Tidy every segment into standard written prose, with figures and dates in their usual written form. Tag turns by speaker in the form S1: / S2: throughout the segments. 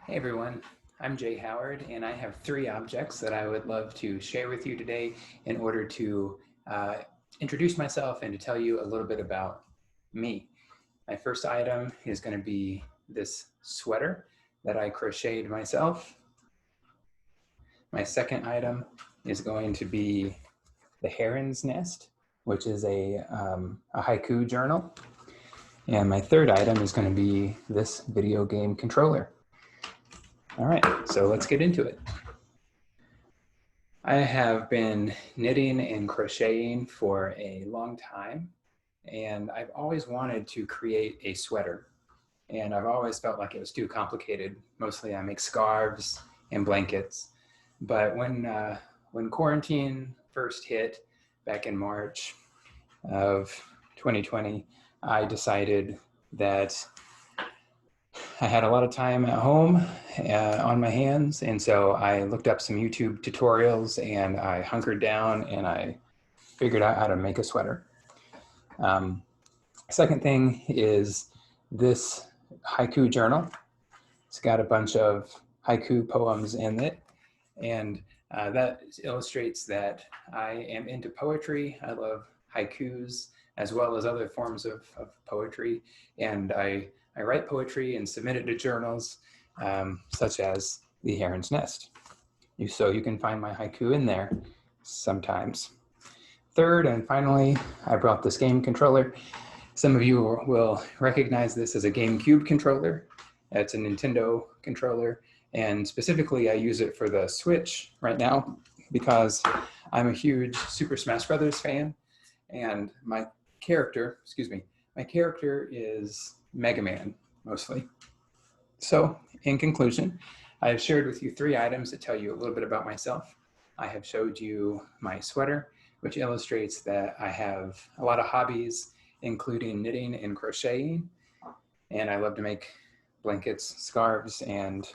S1: Hey everyone, I'm Jay Howard, and I have three objects that I would love to share with you today in order to uh, introduce myself and to tell you a little bit about me. My first item is going to be this sweater that I crocheted myself. My second item is going to be the Heron's Nest, which is a haiku journal. And my third item is going to be this video game controller. All right, so let's get into it. I have been knitting and crocheting for a long time, and I've always wanted to create a sweater. And I've always felt like it was too complicated. Mostly I make scarves and blankets. But when quarantine first hit back in March of 2020, I decided that I had a lot of time at home on my hands, and so I looked up some YouTube tutorials and I hunkered down and I figured out how to make a sweater. Second thing is this haiku journal. It's got a bunch of haiku poems in it, and that illustrates that I am into poetry. I love haikus as well as other forms of poetry, and I write poetry and submit it to journals such as the Heron's Nest. So you can find my haiku in there sometimes. Third and finally, I brought this game controller. Some of you will recognize this as a GameCube controller. It's a Nintendo controller, and specifically I use it for the Switch right now because I'm a huge Super Smash Brothers fan, and my character is Mega Man mostly. So in conclusion, I have shared with you three items that tell you a little bit about myself. I have showed you my sweater, which illustrates that I have a lot of hobbies, including knitting and crocheting, and I love to make blankets, scarves, and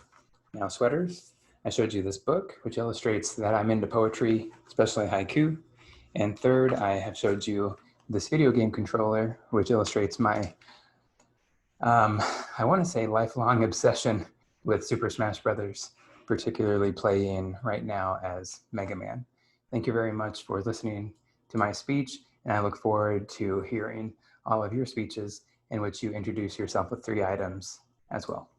S1: now sweaters. I showed you this book, which illustrates that I'm into poetry, especially haiku. And third, I have showed you this video game controller, which illustrates my, I want to say, lifelong obsession with Super Smash Brothers, particularly playing right now as Mega Man. Thank you very much for listening to my speech, and I look forward to hearing all of your speeches in which you introduce yourself with three items as well.